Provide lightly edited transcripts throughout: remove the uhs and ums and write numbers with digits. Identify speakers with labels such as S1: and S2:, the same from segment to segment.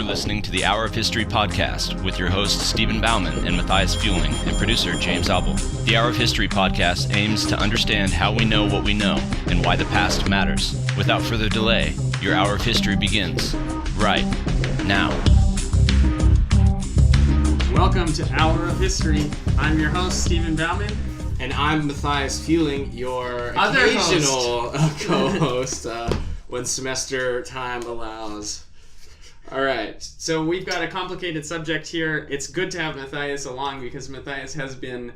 S1: listening to the Hour of History podcast with your hosts Stephen Bauman and Mathias Fueling and producer James Albel. The Hour of History podcast aims to understand how we know what we know and why the past matters. Without further delay, your Hour of History begins right now.
S2: Welcome to Hour of History. I'm your host, Stephen Bauman.
S3: And I'm Matthias Fueling, your
S2: Other
S3: occasional co-host when semester time allows. All right.
S2: So we've got a complicated subject here. It's good to have Mathias along because Mathias has been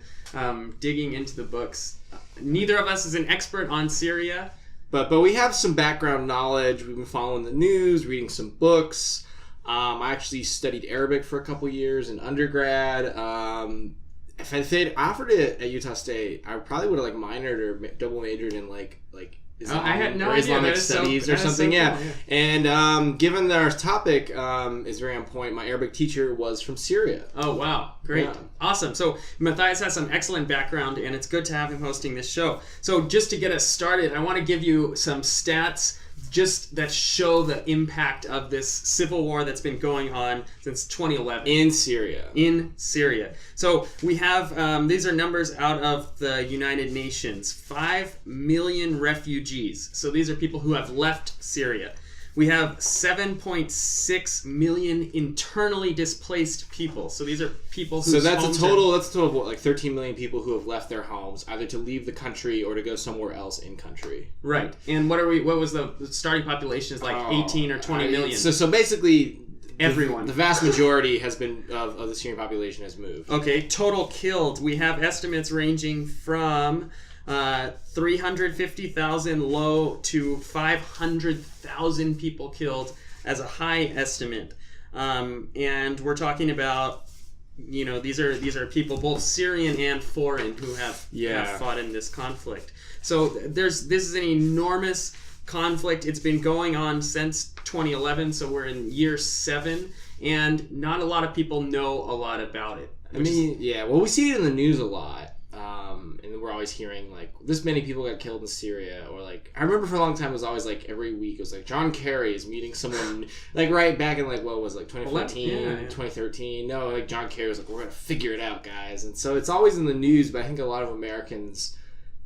S2: digging into the books. Neither of us is an expert on Syria.
S3: But we have some background knowledge. We've been following the news, reading some books. I actually studied Arabic for a couple years in undergrad. If I offered it at Utah State, I probably would have minored or double majored in Islam,
S2: I had no
S3: or
S2: idea.
S3: Islamic studies or something.
S2: So cool,
S3: yeah. And given our topic is very on point, my Arabic teacher was from Syria.
S2: Oh wow, great,
S3: Yeah.
S2: Awesome. So Mathias has some excellent background, and it's good to have him hosting this show. So just to get us started, I want to give you some stats just that show the impact of this civil war that's been going on since 2011
S3: In Syria.
S2: So we have these are numbers out of the United Nations. 5 million refugees. So these are people who have left Syria. We have 7.6 million internally displaced people. So these are people who.
S3: So that's a total of what, 13 million people who have left their homes, either to leave the country or to go somewhere else in country.
S2: Right. And what was the starting population is 18 or 20 million.
S3: So basically
S2: everyone.
S3: The vast majority has been of the Syrian population has moved.
S2: Okay, total killed. We have estimates ranging from 350,000 low to 500,000 people killed as a high estimate. And we're talking about, these are people both Syrian and foreign who have fought in this conflict. So this is an enormous conflict. It's been going on since 2011, so we're in year 7, and not a lot of people know a lot about it.
S3: We see it in the news a lot. And we're always hearing this many people got killed in Syria, or I remember for a long time it was always every week it was John Kerry is meeting someone right back in 2014, 2013. No, John Kerry was we're gonna figure it out, guys. And so it's always in the news, but I think a lot of Americans,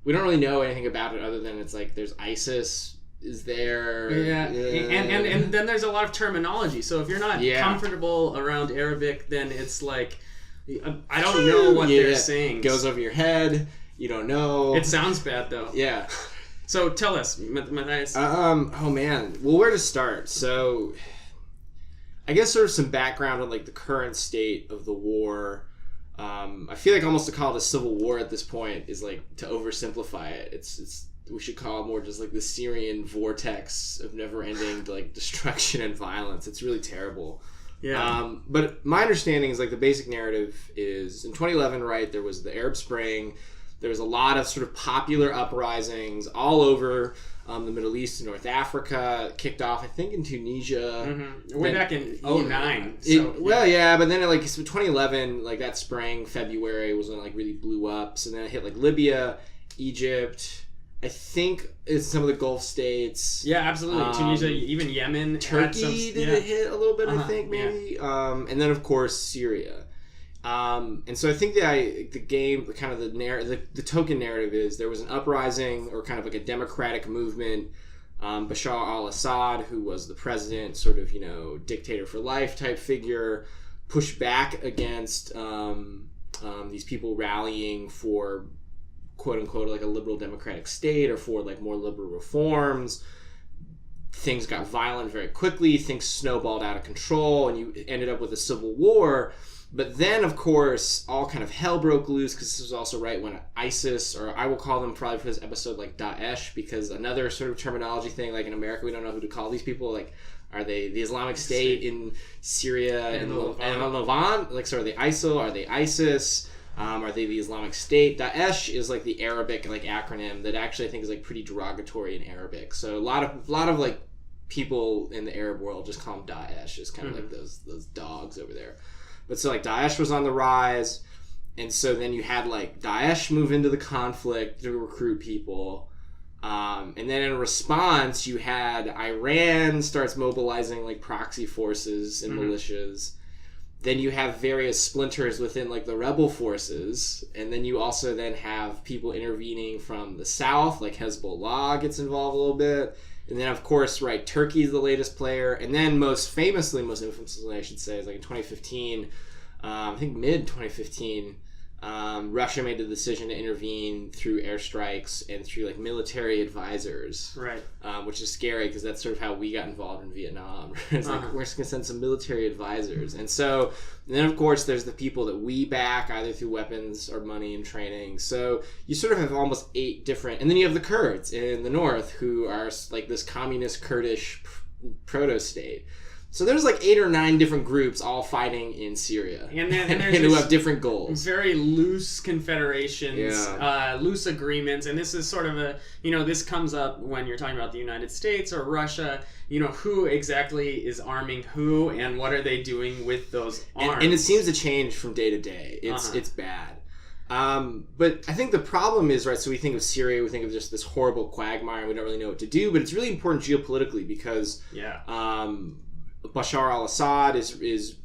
S3: we don't really know anything about it other than it's there's ISIS is there.
S2: Yeah. And then there's a lot of terminology. So if you're not comfortable around Arabic, then it's I don't know what they're saying.
S3: It goes over your head. You don't know.
S2: It sounds bad, though.
S3: Yeah.
S2: So tell us, Mathias.
S3: Oh, man. Well, where to start? So, I guess sort of some background on, the current state of the war. I feel almost to call it a civil war at this point is, to oversimplify it. It's we should call it more just, the Syrian vortex of never-ending, destruction and violence. It's really terrible.
S2: Yeah.
S3: But my understanding is the basic narrative is in 2011, right, there was the Arab Spring. There was a lot of sort of popular uprisings all over the Middle East and North Africa. It kicked off, I think, in Tunisia.
S2: Mm-hmm. Way back in 2009.
S3: But then so 2011, that spring, February was when it really blew up. So then it hit Libya, Egypt, I think it's some of the Gulf states.
S2: Yeah, absolutely. Tunisia, even Yemen.
S3: Turkey did it hit a little bit, I think, maybe. Yeah. And then, of course, Syria. And so I think the token narrative is there was an uprising or kind of a democratic movement. Bashar al-Assad, who was the president, sort of, dictator for life type figure, pushed back against these people rallying for quote unquote a liberal democratic state or for more liberal reforms. Things got violent very quickly. Things snowballed out of control, and you ended up with a civil war. But then, of course, all kind of hell broke loose because this was also right when ISIS, or I will call them probably for this episode Daesh, because another sort of terminology thing, in America we don't know who to call these people. Are they the Islamic State in Syria and the Levant? Are they ISIL? Are they ISIS? Are they the Islamic State? Daesh is the Arabic acronym that actually I think is pretty derogatory in Arabic. So a lot of people in the Arab world just call them Daesh. It's kind of those dogs over there. But so Daesh was on the rise, and so then you had Daesh move into the conflict to recruit people. And then in response, you had Iran starts mobilizing like proxy forces and militias. Then you have various splinters within like the rebel forces, and then you also then have people intervening from the south, like Hezbollah gets involved a little bit, and then of course, right, Turkey is the latest player, and then most infamously, I should say, is like in 2015, I think mid 2015. Russia made the decision to intervene through airstrikes and through like military advisors,
S2: Right.
S3: Which is scary because that's sort of how we got involved in Vietnam. It's like we're just gonna send some military advisors, and then of course there's the people that we back either through weapons or money and training. So you sort of have almost 8 different, and then you have the Kurds in the north who are like this communist Kurdish proto-state. So there's like 8 or 9 different groups all fighting in Syria,
S2: and there's
S3: who have different goals.
S2: Very loose confederations,
S3: Yeah.
S2: Loose agreements, and this is sort of this comes up when you're talking about the United States or Russia. Who exactly is arming who, and what are they doing with those arms?
S3: And it seems to change from day to day. It's bad. But I think the problem is, right, so we think of Syria, we think of just this horrible quagmire, and we don't really know what to do, but it's really important geopolitically because Bashar al-Assad has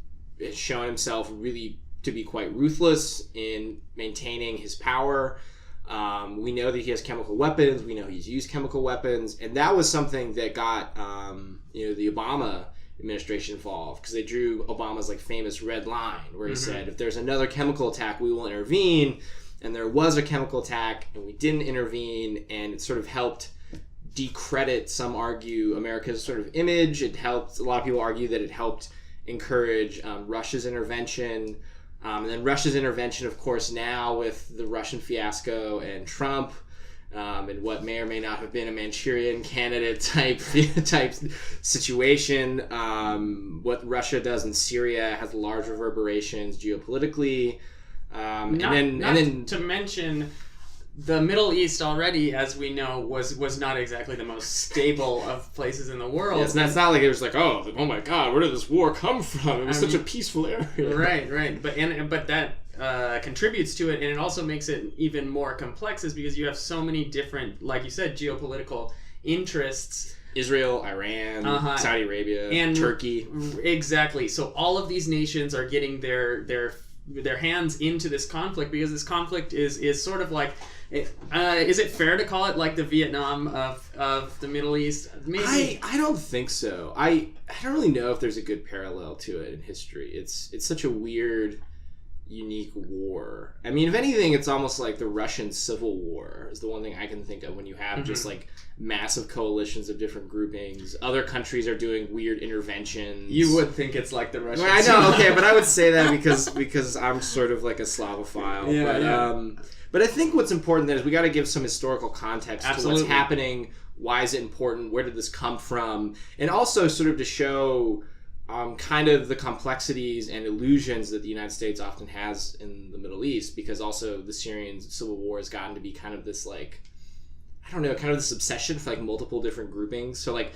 S3: shown himself really to be quite ruthless in maintaining his power. We know that he has chemical weapons. We know he's used chemical weapons. And that was something that got the Obama administration involved, because they drew Obama's like famous red line where he said, if there's another chemical attack, we will intervene. And there was a chemical attack and we didn't intervene, and it sort of helped decredit, some argue, America's sort of image. It helped, a lot of people argue that it helped encourage Russia's intervention. And then Russia's intervention, of course, now with the Russian fiasco and Trump, and what may or may not have been a Manchurian candidate type situation. What Russia does in Syria has large reverberations geopolitically. And then
S2: to mention, the Middle East already, as we know, was not exactly the most stable of places in the world.
S3: Yes, and it's not like it was like, oh my God, where did this war come from? It was such a peaceful area.
S2: Right. But that contributes to it, and it also makes it even more complex, is because you have so many different, like you said, geopolitical interests.
S3: Israel, Iran, Saudi Arabia, and Turkey.
S2: Exactly. So all of these nations are getting their hands into this conflict, because this conflict is sort of like, is it fair to call it like the Vietnam of the Middle East? Maybe.
S3: I don't think so. I don't really know if there's a good parallel to it in history. It's such a weird, unique war. I mean, if anything, it's almost like the Russian Civil War is the one thing I can think of, when you have just like massive coalitions of different groupings. Other countries are doing weird interventions.
S2: You would think it's like the Russian.
S3: Well, I know, okay, but I would say that because I'm sort of like a Slavophile. But I think what's important there is we got to give some historical context to what's happening. Why is it important? Where did this come from? And also sort of to show kind of the complexities and illusions that the United States often has in the Middle East, because also the Syrian Civil War has gotten to be kind of this, like, I don't know, kind of this obsession for like multiple different groupings. So like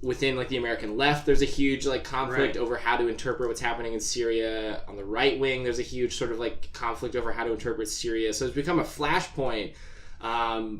S3: within like the American left, there's a huge like conflict over how to interpret what's happening in Syria. On the right wing, there's a huge sort of like conflict over how to interpret Syria. So it's become a flashpoint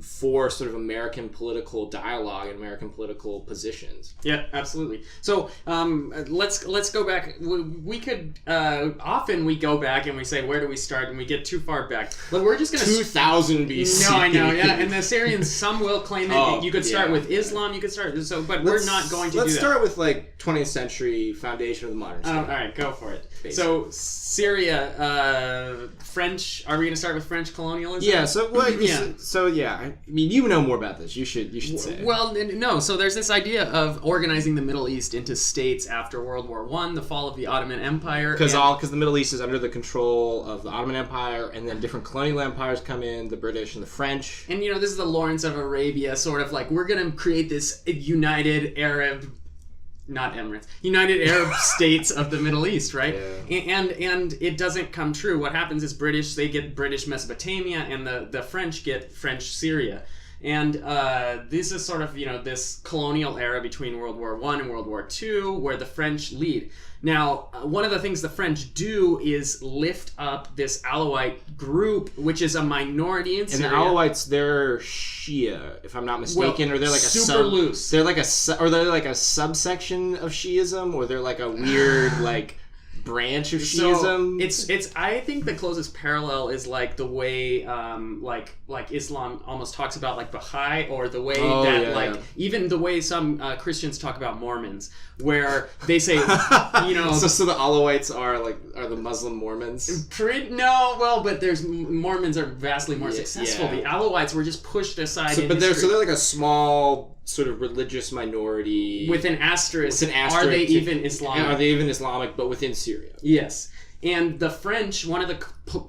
S3: for sort of American political dialogue and American political positions.
S2: Yeah, absolutely. So let's go back. We could often we go back and we say, where do we start? And we get too far back. But we're just going to
S3: 2000 BC.
S2: No, I know. Yeah, and the Syrians, some will claim that you could start with Islam. You could start but we're not going to do that.
S3: Let's start with like 20th century foundation of the modern state.
S2: All right, go for it.
S3: Basically.
S2: So Syria, French. Are we going to start with French colonialism?
S3: Yeah. So what? Yeah. So yeah, I mean, you know more about this. You should say.
S2: Well, no. So there's this idea of organizing the Middle East into states after World War I, the fall of the Ottoman Empire.
S3: Because the Middle East is under the control of the Ottoman Empire, and then different colonial empires come in, the British and the French.
S2: And this is the Lawrence of Arabia, sort of like, we're going to create this United Arab states of the Middle East, right? Yeah. And it doesn't come true. What happens is they get British Mesopotamia, and the French get French Syria. And this is sort of, this colonial era between World War I and World War II where the French lead. Now, one of the things the French do is lift up this Alawite group, which is a minority in Syria.
S3: And the Alawites, they're Shia, if I'm not mistaken, or they're like
S2: super loose.
S3: They're like a subsection of Shiism, or they're like a weird like branch of Shiism.
S2: So it's I think the closest parallel is like the way like Islam almost talks about like Baha'i, or the way even the way some Christians talk about Mormons, where they say
S3: so the Alawites are the Muslim Mormons.
S2: But there's Mormons are vastly more successful.
S3: Yeah.
S2: The Alawites were just pushed aside.
S3: So they're like a small sort of religious minority
S2: with an asterisk. Are they even Islamic?
S3: Are they even Islamic? But within Syria.
S2: Yes. And the French, one of the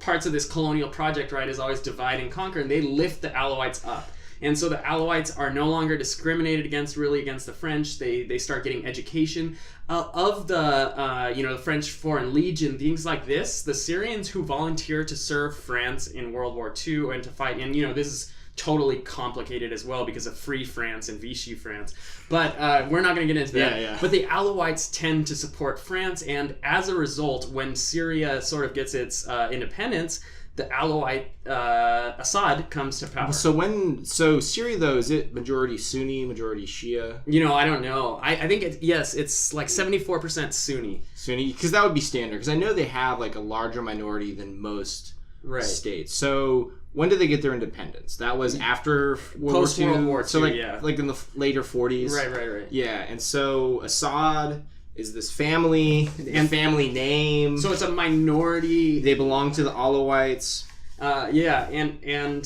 S2: parts of this colonial project, right, is always divide and conquer, and they lift the Alawites up. And so the Alawites are no longer discriminated against the French. They start getting education. Of the French Foreign Legion, things like this, the Syrians who volunteer to serve France in World War II and to fight, and this is totally complicated as well because of Free France and Vichy France. But we're not going to get into that.
S3: Yeah.
S2: But the Alawites tend to support France, and as a result, when Syria sort of gets its independence, the Alawite Assad comes to power.
S3: So Syria though, is it majority Sunni, majority Shia?
S2: I don't know. I think it's like 74% Sunni.
S3: Sunni, because that would be standard. Because I know they have like a larger minority than most states. So when did they get their independence? That was after
S2: Post World War II.
S3: So like in the later 40s.
S2: Right.
S3: Yeah, and so Assad is this family and family name.
S2: So it's a minority.
S3: They belong to the Alawites.
S2: And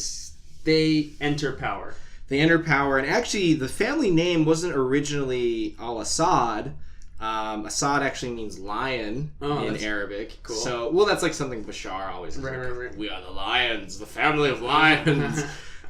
S2: they enter power.
S3: And actually, the family name wasn't originally al-Assad. Assad actually means lion in Arabic.
S2: Cool.
S3: So, that's like something Bashar always says.
S2: Right.
S3: We are the lions, the family of lions.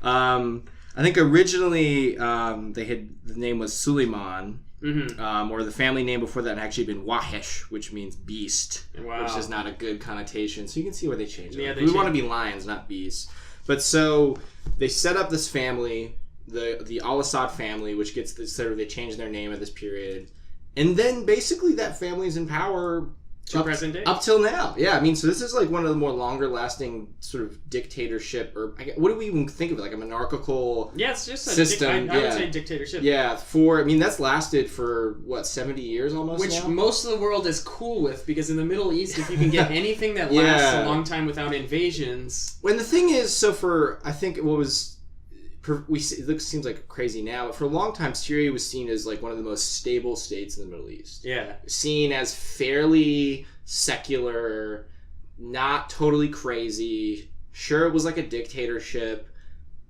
S3: I think originally the name was Suleiman.
S2: Mm-hmm.
S3: Or the family name before that had actually been Wahesh, which means beast, which is not a good connotation. So you can see where they changed it. We want to be lions, not beasts. But so they set up this family, the al-Assad family, which gets this sort of, they changed their name at this period. And then basically that family's in power
S2: present day.
S3: Up till now. Yeah, I mean, so this is like one of the more longer lasting sort of dictatorship, or what do we even think of it? Like a monarchical
S2: it's just a
S3: system.
S2: I would say dictatorship.
S3: Yeah, that's lasted for, 70 years almost
S2: Which
S3: now?
S2: most of the world is cool with, because in the Middle East, if you can get anything that lasts a long time without invasions...
S3: When the thing is, I think it seems like crazy now, but for a long time, Syria was seen as like one of the most stable states in the Middle East.
S2: Yeah.
S3: Seen as fairly secular, not totally crazy. Sure, it was like a dictatorship,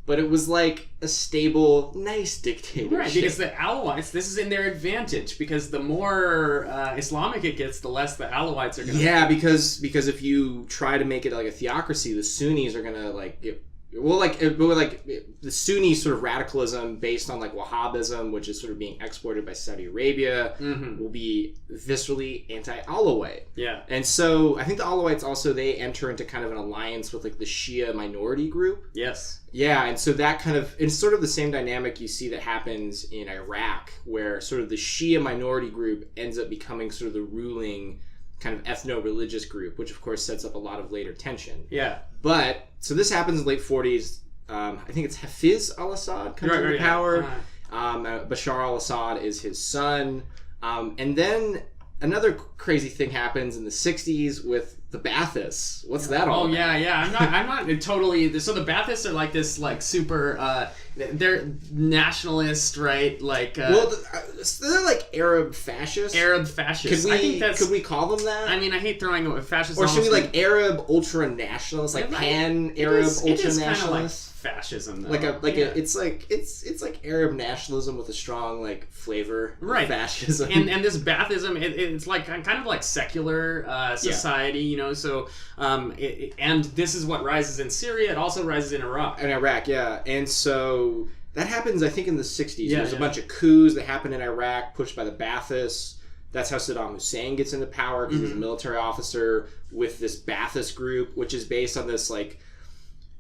S3: but it was like a stable, nice dictatorship.
S2: Right, because the Alawites, this is in their advantage, because the more Islamic it gets, the less the Alawites are going to...
S3: Yeah, because if you try to make it like a theocracy, the Sunnis are going to like get... the Sunni sort of radicalism based on like Wahhabism, which is sort of being exported by Saudi Arabia, will be viscerally anti-Alawite.
S2: Yeah.
S3: And so I think the Alawites also, they enter into kind of an alliance with like the Shia minority group.
S2: Yes.
S3: Yeah, and so that kind of, it's sort of the same dynamic you see that happens in Iraq, where sort of the Shia minority group ends up becoming sort of the ruling kind of ethno-religious group, which of course sets up a lot of later tension.
S2: Yeah.
S3: But, so this happens in the late 40s. I think it's Hafiz al-Assad comes into power. Bashar al-Assad is his son. And then another crazy thing happens in the 60s with the Baathists. What's that all about?
S2: I'm not totally... So the Baathists are like this, like, super... they're nationalist, right? Like...
S3: they're like Arab fascists. Could we call them that?
S2: I mean, I hate throwing fascists...
S3: Or should we like Arab ultra-nationalists? Like pan-Arab ultra-nationalists?
S2: It is kind of like fascism, though.
S3: It's like Arab nationalism with a strong like flavor of fascism.
S2: And this Baathism, it's like kind of like secular society, you know. So and this is what rises in Syria. It also rises in Iraq.
S3: And so that happens, I think, in the 60s. There's a bunch of coups that happen in Iraq, pushed by the Baathists. That's how Saddam Hussein gets into power, because he's a military officer with this Baathist group, which is based on this like,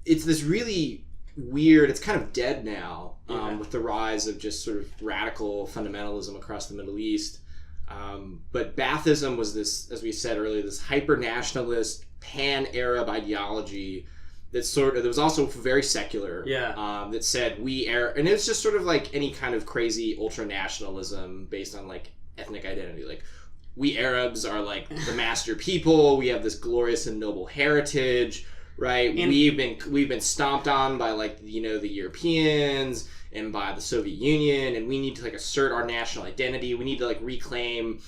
S3: it's this really weird. It's kind of dead now with the rise of just sort of radical fundamentalism across the Middle East. But Baathism was this, as we said earlier, this hyper-nationalist, pan-Arab ideology that was also very secular.
S2: Yeah.
S3: That said, and it was just sort of like any kind of crazy ultra-nationalism based on like ethnic identity. Like, we Arabs are like the master people. We have this glorious and noble heritage, right? And we've been stomped on by like, you know, the Europeans and by the Soviet Union, and we need to like assert our national identity. We need to like reclaim,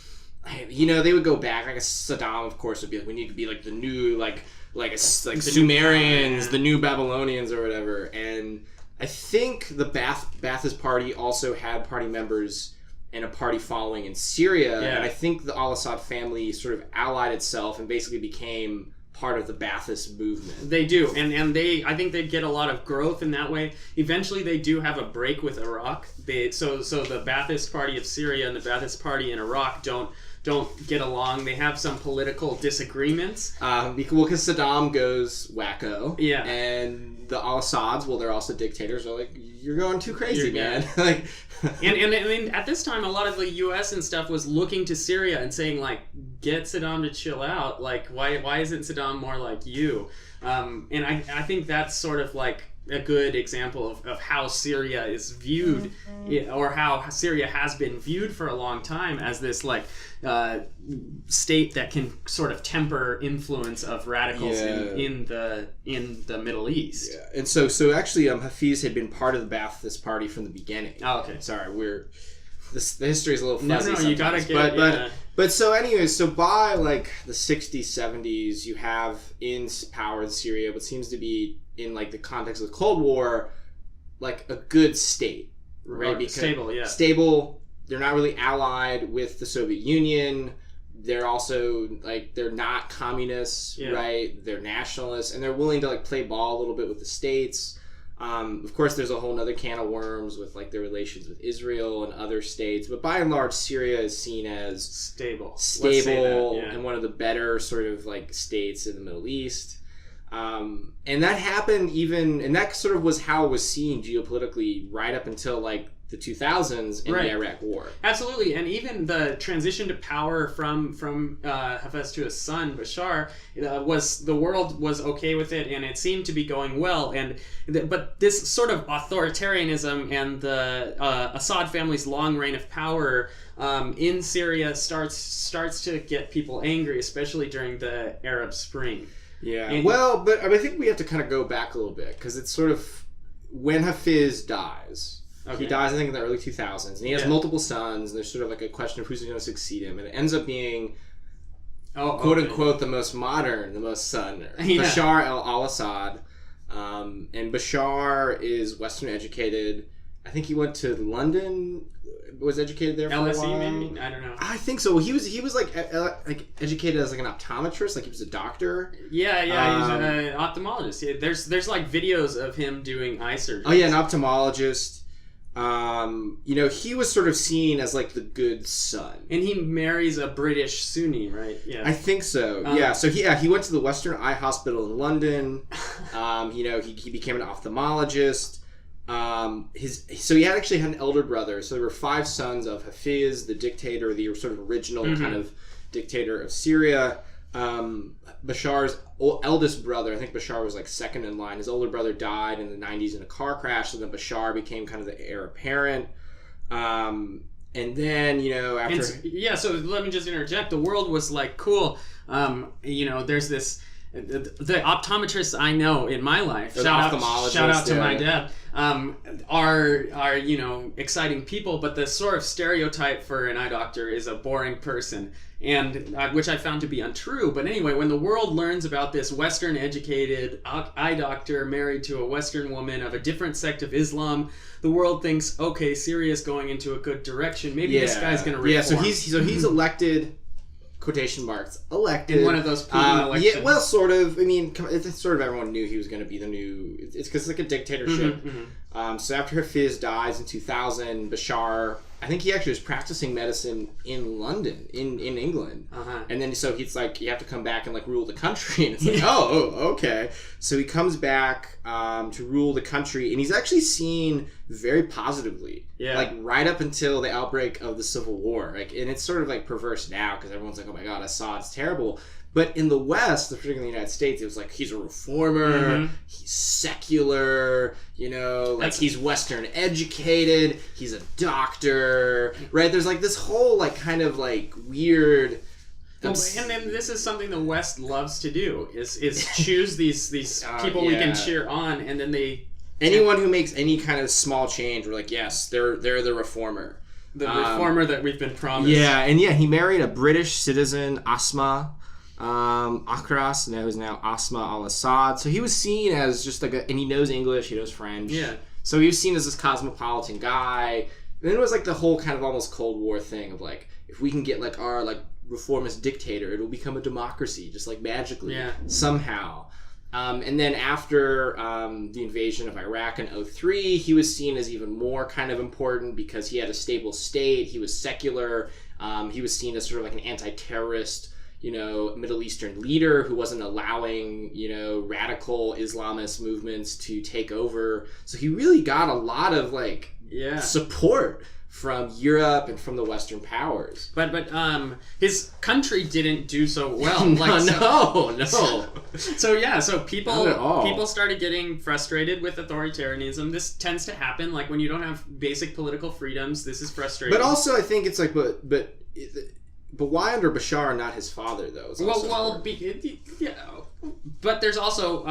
S3: you know, they would go back, like Saddam, of course, would be like, we need to be like the new, like the Sumerians, the new Babylonians or whatever. And I think the Ba'athist Party also had party members and a party following in Syria. Yeah. And I think the al-Assad family sort of allied itself and basically became part of the Ba'athist movement.
S2: They do, and I think they get a lot of growth in that way. Eventually, they do have a break with Iraq. So the Ba'athist Party of Syria and the Ba'athist Party in Iraq don't get along. They have some political disagreements.
S3: Because Saddam goes wacko.
S2: Yeah.
S3: And the al-Assads, well, they're also dictators, are like, you're going too crazy, man. Like,
S2: and at this time, a lot of the U.S. and stuff was looking to Syria and saying, like, get Saddam to chill out. Like, why isn't Saddam more like you? And I think that's sort of like a good example of how Syria is viewed, or how Syria has been viewed for a long time as this like state that can sort of temper influence of radicals in the Middle East.
S3: Yeah, and so actually, Hafiz had been part of the Ba'athist Party from the beginning.
S2: Oh, okay.
S3: Sorry, the history is a little fuzzy.
S2: No, you gotta get.
S3: But so anyways, so by like the 60s, 70s, you have in power in Syria what seems to be, in like the context of the Cold War, like a good state, right? Because stable. They're not really allied with the Soviet Union. They're also like, they're not communists, right? They're nationalists, and they're willing to like play ball a little bit with the states. Of course, there's a whole other can of worms with like their relations with Israel and other states, but by and large, Syria is seen as
S2: stable,
S3: and one of the better sort of like states in the Middle East. And that happened and that sort of was how it was seen geopolitically right up until like the 2000s in the Iraq War.
S2: Absolutely, and even the transition to power from Hafez to his son Bashar, the world was okay with it, and it seemed to be going well. But this sort of authoritarianism and the Assad family's long reign of power in Syria starts to get people angry, especially during the Arab Spring.
S3: Yeah, but I think we have to kind of go back a little bit, because it's sort of when Hafiz dies. Okay. He dies, I think, in the early 2000s, and he has multiple sons, and there's sort of like a question of who's going to succeed him, and it ends up being, quote-unquote, the most modern, the most son, Bashar al-Assad. And Bashar is Western educated. I think he went to London, was educated there for
S2: LSE,
S3: a while.
S2: maybe? I don't know.
S3: I think so. He was like educated as like an optometrist, like he was a doctor.
S2: Yeah, he's an ophthalmologist. Yeah, there's like videos of him doing eye surgery.
S3: Oh yeah, an ophthalmologist. He was sort of seen as like the good son.
S2: And he marries a British Sunni, right? Yeah.
S3: I think so. So he went to the Western Eye Hospital in London. He became an ophthalmologist. So he actually had an elder brother. So there were 5 sons of Hafiz, the dictator, the sort of original kind of dictator of Syria. Bashar's eldest brother, I think Bashar was like second in line. His older brother died in the 90s in a car crash, so then Bashar became kind of the heir apparent. And then, after...
S2: so let me just interject. The world was like, cool, there's this... The optometrists I know in my life, shout out to my dad, are exciting people, but the sort of stereotype for an eye doctor is a boring person, and which I found to be untrue. But anyway, when the world learns about this Western educated eye doctor married to a Western woman of a different sect of Islam, the world thinks, okay, Syria's going into a good direction. Maybe this guy's going to reform.
S3: Yeah, so he's elected. Quotation marks, elected.
S2: In one of those Putin elections.
S3: Yeah, well, sort of. I mean, it's sort of everyone knew he was going to be the new... It's because it's like a dictatorship. So after Hafiz dies in 2000, Bashar, I think he actually was practicing medicine in London, in England. And then so he's like, you have to come back and like rule the country. And it's like, oh, okay. So he comes back to rule the country, and he's actually seen very positively.
S2: Yeah.
S3: Like right up until the outbreak of the Civil War. Like, and it's sort of like perverse now because everyone's like, oh my God, Assad's terrible. But in the West, particularly in the United States, it was like, he's a reformer, he's secular, you know, like he's Western educated, he's a doctor, right? There's like this whole like kind of like weird...
S2: Well, and then this is something the West loves to do, is choose these people we can cheer on, and then they...
S3: Anyone who makes any kind of small change, we're like, yes, they're the reformer.
S2: The reformer that we've been promised.
S3: Yeah, and he married a British citizen, Asma Akras, who's now Asma al-Assad. So he was seen as just like and he knows English, he knows French.
S2: Yeah.
S3: So he was seen as this cosmopolitan guy. And then it was like the whole kind of almost Cold War thing of like, if we can get like our like reformist dictator, it'll become a democracy, just like magically, somehow. And then after the invasion of Iraq in 2003, he was seen as even more kind of important because he had a stable state, he was secular, he was seen as sort of like an anti-terrorist, you know, Middle Eastern leader who wasn't allowing, you know, radical Islamist movements to take over. So he really got a lot of like support from Europe and from the Western powers.
S2: But his country didn't do so well.
S3: No.
S2: So people started getting frustrated with authoritarianism. This tends to happen like when you don't have basic political freedoms. This is frustrating.
S3: But also I think it's like but why under Bashar and not his father, though?
S2: But there's also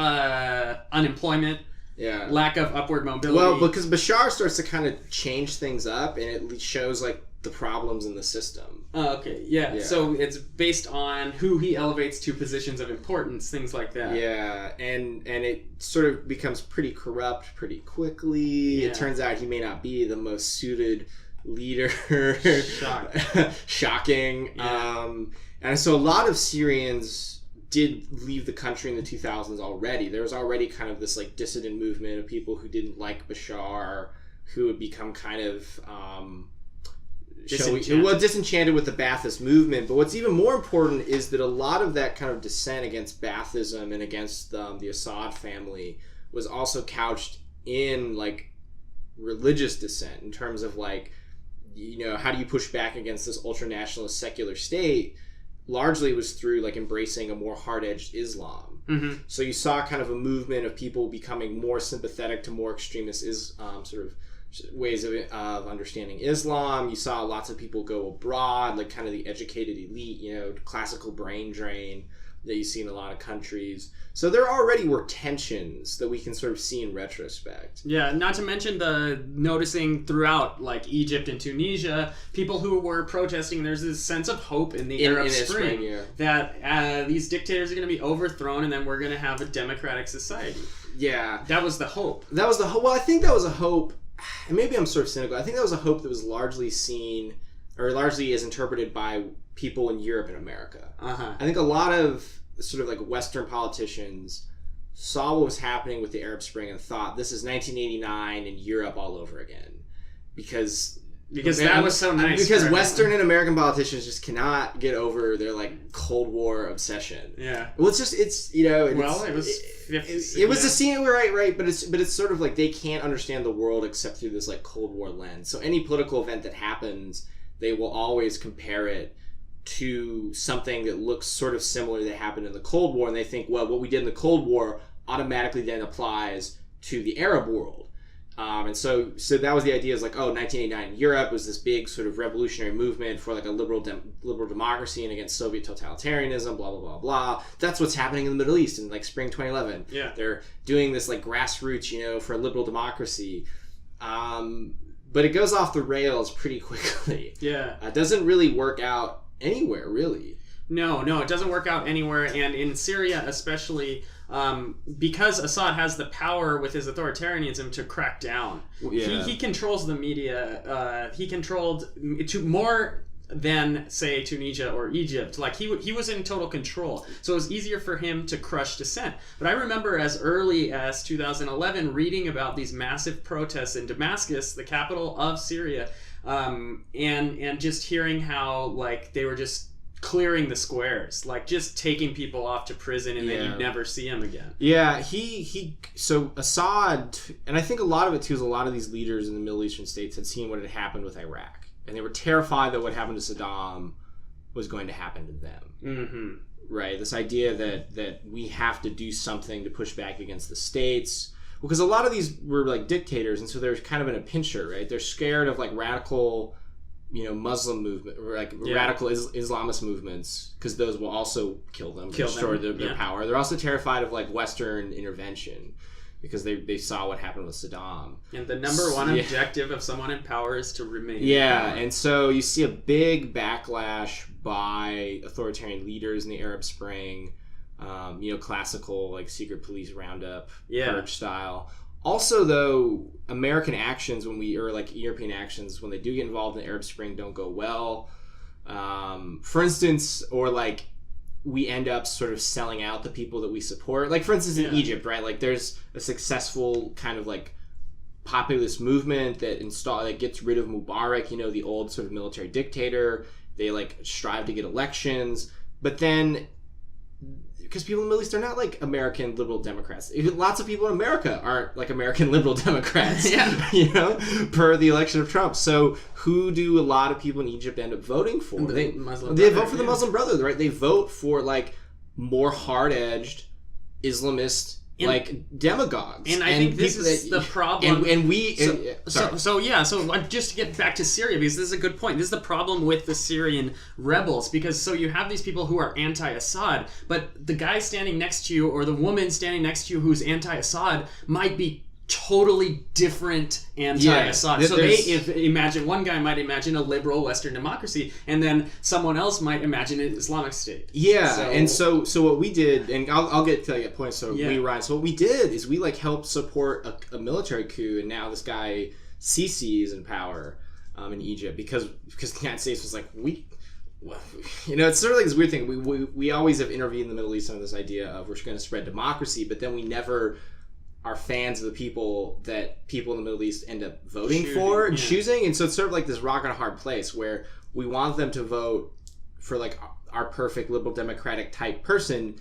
S2: unemployment, lack of upward mobility.
S3: Well, because Bashar starts to kind of change things up, and it shows like the problems in the system.
S2: Oh, okay, yeah. So it's based on who he elevates to positions of importance, things like that.
S3: Yeah, and it sort of becomes pretty corrupt pretty quickly. Yeah. It turns out he may not be the most suited leader. Shocking.
S2: Yeah.
S3: And so a lot of Syrians did leave the country in the 2000s already. There was already kind of this like dissident movement of people who didn't like Bashar, who had become kind of disenchanted with the Ba'athist movement. But what's even more important is that a lot of that kind of dissent against Ba'athism and against the Assad family was also couched in like religious dissent in terms of like, you know, how do you push back against this ultra-nationalist secular state? Largely was through like embracing a more hard-edged Islam.
S2: Mm-hmm.
S3: So you saw kind of a movement of people becoming more sympathetic to more extremist sort of ways of understanding Islam. You saw lots of people go abroad, like kind of the educated elite, you know, classical brain drain that you see in a lot of countries. So there already were tensions that we can sort of see in retrospect.
S2: Yeah, not to mention the noticing throughout, like Egypt and Tunisia, people who were protesting, there's this sense of hope in the Arab Spring that these dictators are going to be overthrown and then we're going to have a democratic society.
S3: Yeah.
S2: That was the hope.
S3: Well, I think that was a hope, and maybe I'm sort of cynical, I think that was a hope that was largely seen, or largely is interpreted by people in Europe and America. I think a lot of sort of like Western politicians saw what was happening with the Arab Spring and thought this is 1989 in Europe all over again, because
S2: that was so nice.
S3: Because Western and American politicians just cannot get over their like Cold War obsession.
S2: Yeah.
S3: Well, it's you know.
S2: It
S3: was the scene right, but it's sort of like they can't understand the world except through this like Cold War lens. So any political event that happens, they will always compare it to something that looks sort of similar that happened in the Cold War, and they think, well, what we did in the Cold War automatically then applies to the Arab world. And so that was the idea, is like, 1989 in Europe was this big sort of revolutionary movement for like a liberal democracy and against Soviet totalitarianism, blah, blah, blah, blah. That's what's happening in the Middle East in like spring 2011.
S2: Yeah.
S3: They're doing this like grassroots, you know, for a liberal democracy. But it goes off the rails pretty quickly.
S2: Yeah.
S3: It doesn't really work out anywhere, really.
S2: No, it doesn't work out anywhere, and in Syria especially, because Assad has the power with his authoritarianism to crack down.
S3: Yeah.
S2: He controls the media. He controlled to more than, say, Tunisia or Egypt. Like, he was in total control. So it was easier for him to crush dissent. But I remember as early as 2011 reading about these massive protests in Damascus, the capital of Syria, and just hearing how, like, they were just clearing the squares, like just taking people off to prison, and then you'd never see him again.
S3: Yeah, so Assad, and I think a lot of it too is a lot of these leaders in the Middle Eastern states had seen what had happened with Iraq, and they were terrified that what happened to Saddam was going to happen to them. Mm-hmm. Right? This idea that we have to do something to push back against the states, because a lot of these were like dictators, and so they're kind of in a pincher, right? They're scared of like radical, Muslim movement, or like radical Islamist movements, because those will also kill them, destroy their power. They're also terrified of like Western intervention, because they saw what happened with Saddam.
S2: And the number one objective of someone in power is to remain in power.
S3: And so you see a big backlash by authoritarian leaders in the Arab Spring, classical like secret police roundup, purge style. Also, though, American actions European actions, when they do get involved in the Arab Spring, don't go well. For instance, or like we end up sort of selling out the people that we support. Like, for instance, in Egypt, right? Like, there's a successful kind of like populist movement that gets rid of Mubarak, the old sort of military dictator. They like strive to get elections, but then, because people in the Middle East are not like American liberal Democrats. Even lots of people in America aren't like American liberal Democrats, per the election of Trump. So who do a lot of people in Egypt end up voting for? They vote for the Muslim Brotherhood, right? They vote for like more hard-edged Islamist demagogues.
S2: And I think this is the problem. So just to get back to Syria, because this is a good point. This is the problem with the Syrian rebels, because you have these people who are anti-Assad, but the guy standing next to you or the woman standing next to you who's anti-Assad might be totally different anti-Assad. Imagine one guy might imagine a liberal Western democracy, and then someone else might imagine an Islamic State.
S3: So what we did, and I'll get to that point. So what we did is we like helped support a military coup, and now this guy Sisi is in power in Egypt because the United States was like, it's sort of like this weird thing. We always have intervened in the Middle East on this idea of we're going to spread democracy, but then we never are fans of the people that people in the Middle East end up voting for and choosing. And so it's sort of like this rock and a hard place where we want them to vote for like our perfect liberal democratic type person,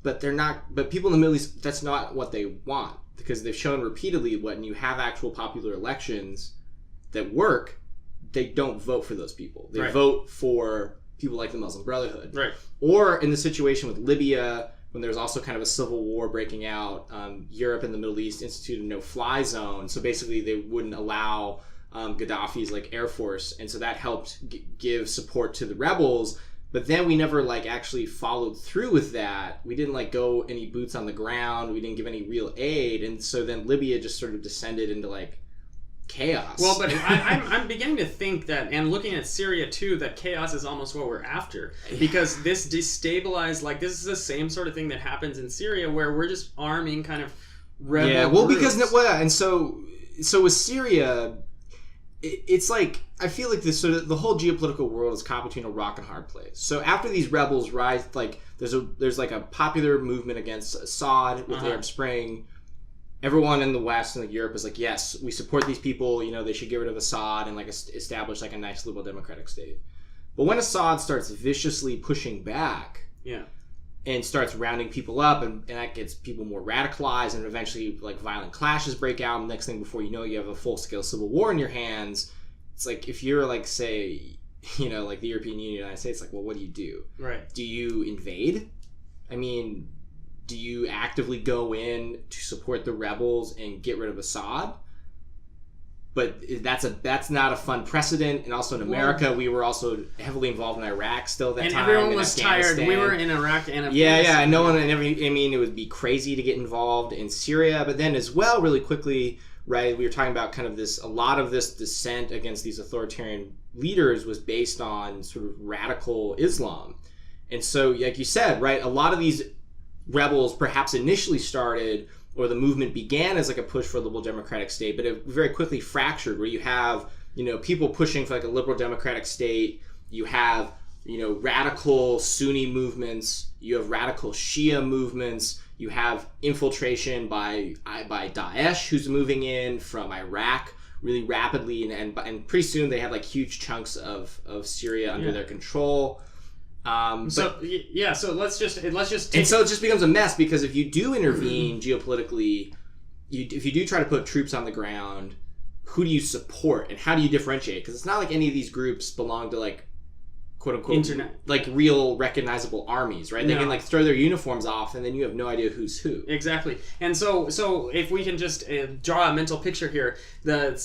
S3: but people in the Middle East, that's not what they want, because they've shown repeatedly when you have actual popular elections that work, they don't vote for those people. They vote for people like the Muslim Brotherhood. Right. Or in the situation with Libya, when there was also kind of a civil war breaking out, Europe and the Middle East instituted a no-fly zone. So basically they wouldn't allow Gaddafi's like air force. And so that helped give support to the rebels. But then we never like actually followed through with that. We didn't like go any boots on the ground. We didn't give any real aid. And so then Libya just sort of descended into like chaos.
S2: Well, but I'm beginning to think that, and looking at Syria too, that chaos is almost what we're after, because this destabilized, like this is the same sort of thing that happens in Syria, where we're just arming kind of rebel groups.
S3: And so with Syria, it's like I feel like this sort of the whole geopolitical world is caught between a rock and hard place. So after these rebels rise, like there's like a popular movement against Assad with the Arab Spring. Everyone in the West and like Europe is like, yes, we support these people. They should get rid of Assad and like establish like a nice liberal democratic state. But when Assad starts viciously pushing back, and starts rounding people up, and that gets people more radicalized, and eventually like violent clashes break out. And next thing before you know, you have a full scale civil war in your hands. It's like if you're like say, like the European Union, United States, like, well, what do? Right? Do you invade? I mean, do you actively go in to support the rebels and get rid of Assad? But that's not a fun precedent. And also in America, we were also heavily involved in Iraq still at that time.
S2: And everyone was tired. We were in Iraq and Afghanistan.
S3: Yeah. No one. It would be crazy to get involved in Syria. But then as well, really quickly, right? We were talking about kind of a lot of this dissent against these authoritarian leaders was based on sort of radical Islam. And so, like you said, right, a lot of these rebels perhaps initially started, or the movement began as like a push for a liberal democratic state, but it very quickly fractured, where you have, people pushing for like a liberal democratic state, You have, radical Sunni movements. You have radical Shia movements. You have infiltration by Daesh, who's moving in from Iraq really rapidly, and pretty soon they have like huge chunks of Syria under their control.
S2: So let's just take...
S3: And so it just becomes a mess, because if you do intervene geopolitically, if you do try to put troops on the ground, who do you support and how do you differentiate? Because it's not like any of these groups belong to like quote unquote like real recognizable armies, right? They can like throw their uniforms off and then you have no idea who's who.
S2: Exactly. And so if we can just draw a mental picture here, the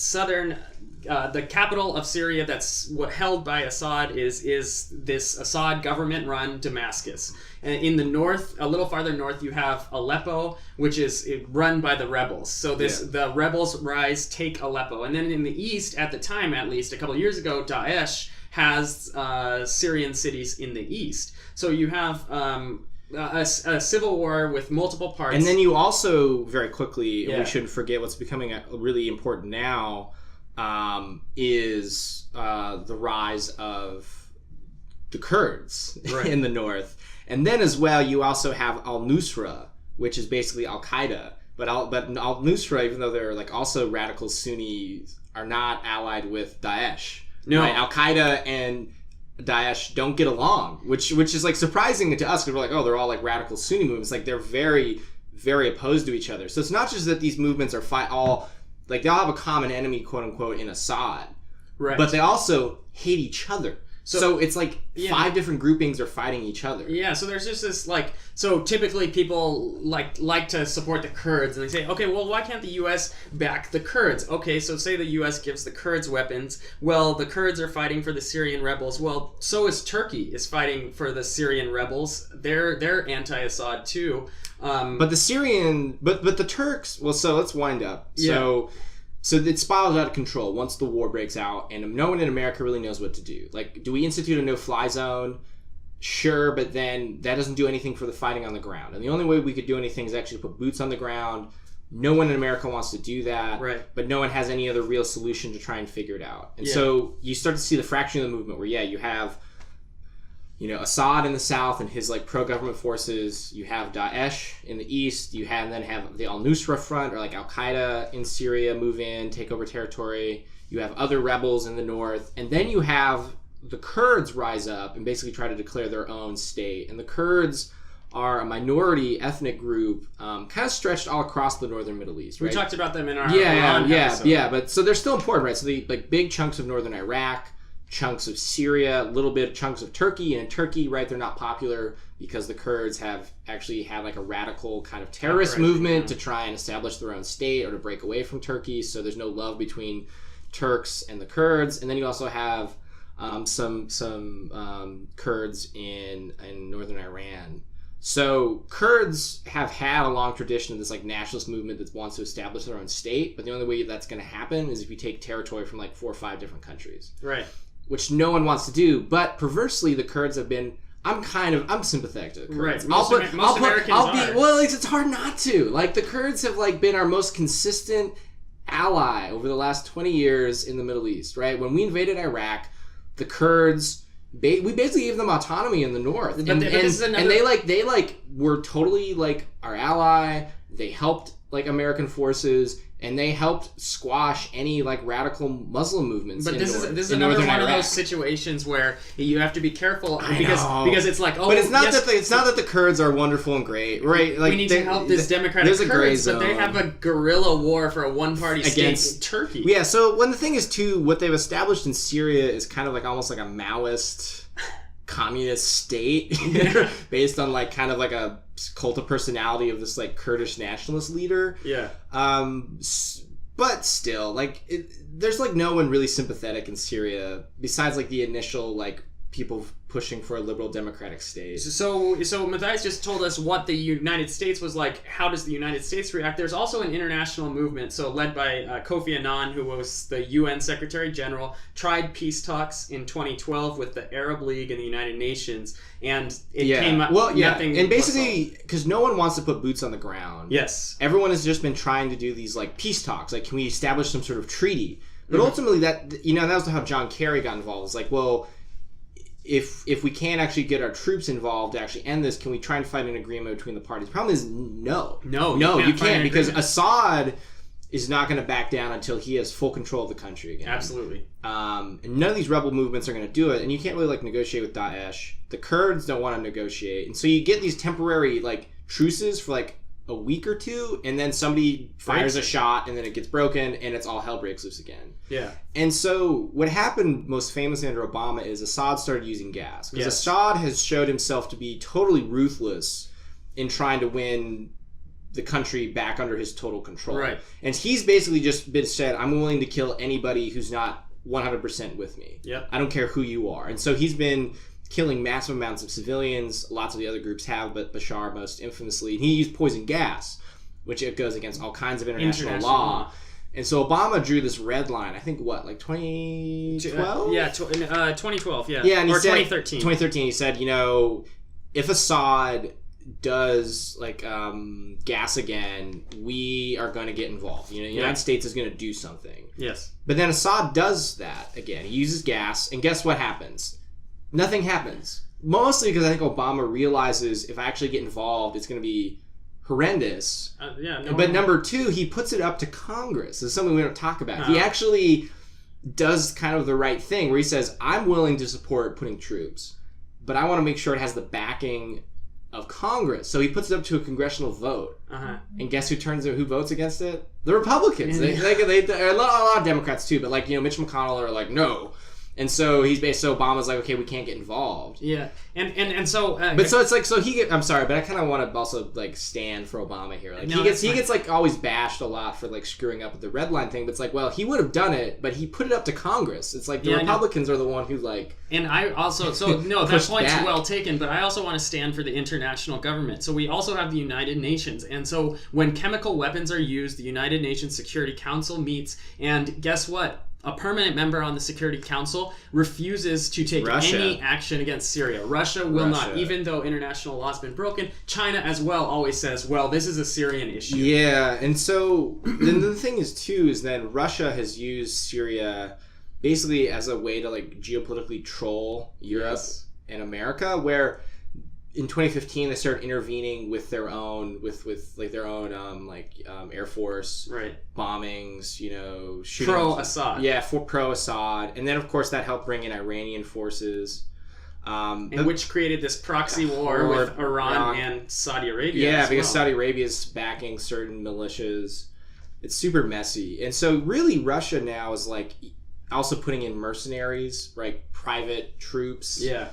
S2: capital of Syria that's held by Assad is this Assad government-run Damascus. And in the north, a little farther north, you have Aleppo, which is run by the rebels. So the rebels take Aleppo. And then in the east, at the time at least, a couple of years ago, Daesh has Syrian cities in the east. So you have a civil war with multiple parts.
S3: And then you also, very quickly, we shouldn't forget what's becoming really important now, is the rise of the Kurds in the north. And then as well, you also have al-Nusra, which is basically Al-Qaeda. But al-Nusra, even though they're like also radical Sunnis, are not allied with Daesh.
S2: No.
S3: Right? Al-Qaeda and Daesh don't get along, which is like surprising to us, because we're like, oh, they're all like radical Sunni movements. Like they're very, very opposed to each other. So it's not just that these movements are they all have a common enemy, quote unquote, in Assad,
S2: right?
S3: But they also hate each other. So it's like 5 different groupings are fighting each other.
S2: Yeah, so there's just this so typically people like to support the Kurds, and they say, okay, well, why can't the U.S. back the Kurds? Okay, so say the U.S. gives the Kurds weapons. Well, the Kurds are fighting for the Syrian rebels. Well, so is Turkey is fighting for the Syrian rebels. They're anti-Assad too.
S3: But the Turks. Well, so let's wind up. So it spirals out of control once the war breaks out, and no one in America really knows what to do. Like, do we institute a no-fly zone? Sure, but then that doesn't do anything for the fighting on the ground. And the only way we could do anything is actually put boots on the ground. No one in America wants to do that,
S2: right?
S3: But no one has any other real solution to try and figure it out. And so you start to see the fracturing of the movement, where you have Assad in the south and his like pro-government forces. You have Daesh in the east. You then have the al-Nusra front, or like Al-Qaeda in Syria, move in, take over territory. You have other rebels in the north. And then you have the Kurds rise up and basically try to declare their own state. And the Kurds are a minority ethnic group, kind of stretched all across the northern Middle East, right?
S2: We talked about them in our
S3: episode. But so they're still important, right? So the like big chunks of northern Iraq, chunks of Syria, a little bit of chunks of Turkey. And in Turkey, right, they're not popular because the Kurds have actually had like a radical kind of terrorist movement to try and establish their own state or to break away from Turkey. So there's no love between Turks and the Kurds. And then you also have some Kurds in northern Iran. So Kurds have had a long tradition of this like nationalist movement that wants to establish their own state, but the only way that's going to happen is if you take territory from like 4 or 5 different countries.
S2: Right.
S3: Which no one wants to do, but perversely the Kurds have been. I'm sympathetic to the Kurds.
S2: Right. Most Americans are.
S3: Well, it's hard not to. Like the Kurds have like been our most consistent ally over the last 20 years in the Middle East. Right. When we invaded Iraq, the Kurds, we basically gave them autonomy in the north, and they were totally like our ally. They helped like American forces, and they helped squash any like radical Muslim movements.
S2: But this is another one of those situations where you have to be careful because it's like,
S3: but it's not that the Kurds are wonderful and great, right? Like
S2: we need to help this democratic Kurds, but they have a guerrilla war for a one-party state in Turkey.
S3: Yeah. So when the thing is too, what they've established in Syria is kind of like almost like a Maoist communist state based on like kind of like a cult of personality of this like Kurdish nationalist leader.
S2: Yeah.
S3: But still, like there's like no one really sympathetic in Syria besides like the initial like people pushing for a liberal democratic state.
S2: So Mathias just told us what the United States was like. How does the United States react? There's also an international movement, so led by Kofi Annan, who was the UN Secretary General, tried peace talks in 2012 with the Arab League and the United Nations, and it came up nothing.
S3: And basically, because no one wants to put boots on the ground.
S2: Yes.
S3: Everyone has just been trying to do these like peace talks. Like, can we establish some sort of treaty? But ultimately, that was how John Kerry got involved. It's like, well, if we can't actually get our troops involved to actually end this, can we try and find an agreement between the parties? The problem is no, you can't because Assad is not going to back down until he has full control of the country again.
S2: Absolutely.
S3: And none of these rebel movements are going to do it, and you can't really like negotiate with Daesh. The Kurds don't want to negotiate, and so you get these temporary like truces for like a week or two, and then somebody fires a shot, and then it gets broken, and it's all hell breaks loose again.
S2: Yeah.
S3: And so what happened most famously under Obama is Assad started using gas. Because Assad has showed himself to be totally ruthless in trying to win the country back under his total control.
S2: Right.
S3: And he's basically just been said, I'm willing to kill anybody who's not 100% with me.
S2: Yep.
S3: I don't care who you are. And so he's been killing massive amounts of civilians. Lots of the other groups have, but Bashar most infamously. And he used poison gas, which it goes against all kinds of international law. And so Obama drew this red line, I think, what, like 2012?
S2: 2012, yeah.
S3: Yeah, and
S2: or
S3: said,
S2: 2013.
S3: 2013, he said, if Assad does like gas again, we are going to get involved. The United States is going to do something.
S2: Yes.
S3: But then Assad does that again. He uses gas, and guess what happens? Nothing happens. Mostly because I think Obama realizes if I actually get involved, it's going to be horrendous. But number two, he puts it up to Congress. This is something we don't talk about. He actually does kind of the right thing where he says, I'm willing to support putting troops, but I want to make sure it has the backing of Congress. So he puts it up to a congressional vote. And guess who votes against it? The Republicans. They a lot of Democrats too, but Mitch McConnell are like, no. And so Obama's like, okay, we can't get involved.
S2: Yeah, and so.
S3: So it's like, I'm sorry, but I kind of want to also like stand for Obama here. Like he gets like always bashed a lot for like screwing up with the red line thing. But it's like, well, he would have done it, but he put it up to Congress. It's like the Republicans are the one who like.
S2: And I also that point's well taken, but I also want to stand for the international government. So we also have the United Nations, and so when chemical weapons are used, the United Nations Security Council meets, and guess what? A permanent member on the Security Council refuses to take any action against Syria. Russia will not, even though international law has been broken. China as well always says, well, this is a Syrian issue.
S3: Yeah, and so then the thing is, too, is that Russia has used Syria basically as a way to like geopolitically troll Europe and America, where in 2015 they started intervening with their own Air Force bombings, shooting
S2: pro-Assad.
S3: Yeah, for pro-Assad, and then of course that helped bring in Iranian forces,
S2: and which created this proxy war with Iran and Saudi Arabia.
S3: Yeah, because Saudi Arabia is backing certain militias. It's super messy, and so really Russia now is like also putting in mercenaries, right? Private troops.
S2: Yeah.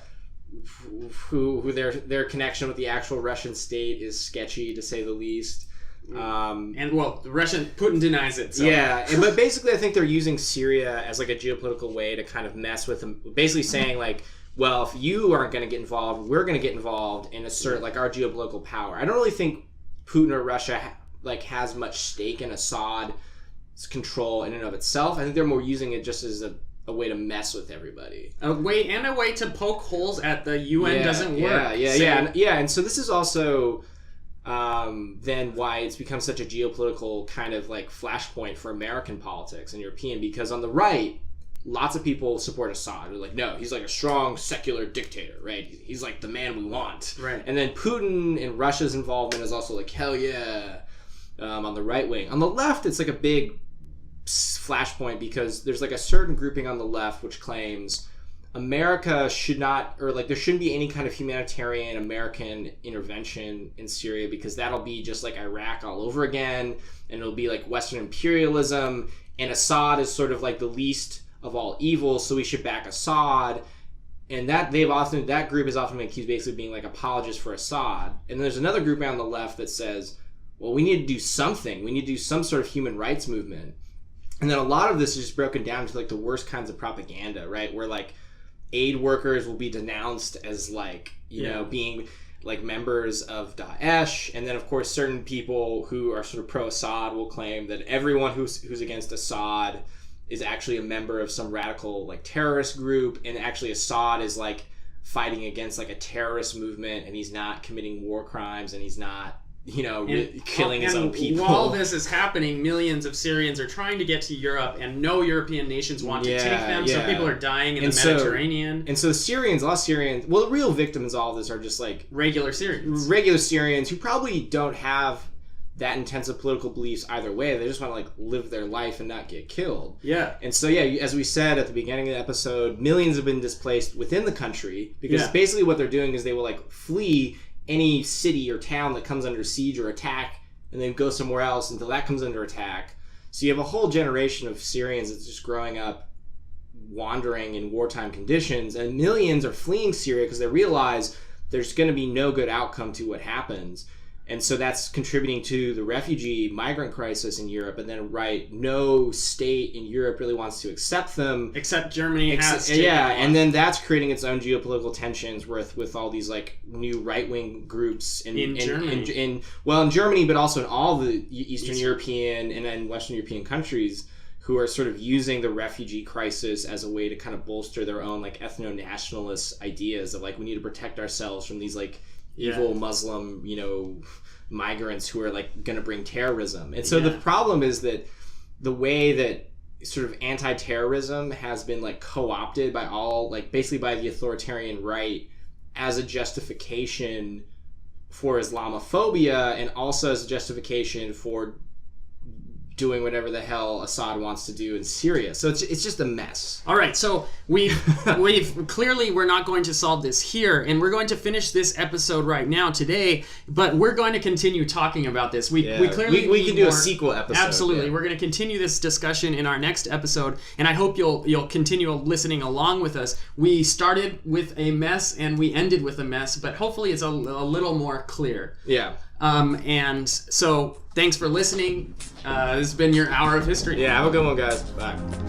S3: Who their connection with the actual Russian state is sketchy to say the least.
S2: Putin denies it. So.
S3: Yeah, but basically I think they're using Syria as like a geopolitical way to kind of mess with them, basically saying like, well, if you aren't going to get involved, we're going to get involved and assert like our geopolitical power. I don't really think Putin or Russia has much stake in Assad's control in and of itself. I think they're more using it just as a way to mess with everybody. A way
S2: to poke holes at the UN doesn't work.
S3: And so this is also then why it's become such a geopolitical kind of like flashpoint for American politics and European, because on the right, lots of people support Assad. They're like, no, he's like a strong secular dictator, right? He's like the man we want.
S2: Right.
S3: And then Putin and Russia's involvement is also like, hell yeah, on the right wing. On the left, it's like a big flashpoint because there's like a certain grouping on the left which claims America should not, or like there shouldn't be any kind of humanitarian American intervention in Syria because that'll be just like Iraq all over again, and it'll be like Western imperialism, and Assad is sort of like the least of all evil, so we should back Assad. And that group is often accused basically of being like apologists for Assad. And there's another group on the left that says, well, we need to do something. We need to do some sort of human rights movement. And then a lot of this is just broken down to like the worst kinds of propaganda, right? Where like aid workers will be denounced as like, being like members of Daesh. And then of course certain people who are sort of pro-Assad will claim that everyone who's against Assad is actually a member of some radical like terrorist group. And actually Assad is like fighting against like a terrorist movement, and he's not committing war crimes, and he's not killing his own people.
S2: While this is happening, millions of Syrians are trying to get to Europe, and no European nations want to take them. So people are dying in the Mediterranean.
S3: And so a lot of Syrians. Well, the real victims of all this are just like
S2: regular Syrians
S3: who probably don't have that intensive political beliefs either way. They just want to like live their life and not get killed.
S2: Yeah.
S3: And so as we said at the beginning of the episode, millions have been displaced within the country because basically what they're doing is they will like flee any city or town that comes under siege or attack and then go somewhere else until that comes under attack. So you have a whole generation of Syrians that's just growing up wandering in wartime conditions, and millions are fleeing Syria because they realize there's going to be no good outcome to what happens. And so that's contributing to the refugee migrant crisis in Europe. And then, no state in Europe really wants to accept them.
S2: Except Germany has to.
S3: Yeah, and then that's creating its own geopolitical tensions with all these like new right-wing groups in
S2: Germany.
S3: In Germany, but also in all the Eastern European and then Western European countries who are sort of using the refugee crisis as a way to kind of bolster their own like ethno-nationalist ideas of like we need to protect ourselves from these like evil Muslim, migrants who are like going to bring terrorism. And so the problem is that the way that sort of anti-terrorism has been like co-opted by basically by the authoritarian right as a justification for Islamophobia and also as a justification for doing whatever the hell Assad wants to do in Syria. So it's just a mess.
S2: All right, so we've clearly we're not going to solve this here, and we're going to finish this episode right now today, but we're going to continue talking about this. We clearly
S3: we can do a sequel episode.
S2: Absolutely. We're going to continue this discussion in our next episode, and I hope you'll continue listening along with us. We started with a mess and we ended with a mess, but hopefully it's a little more clear.
S3: Yeah.
S2: And so thanks for listening. This has been your Hour of History.
S3: Yeah, have a good one, guys. Bye.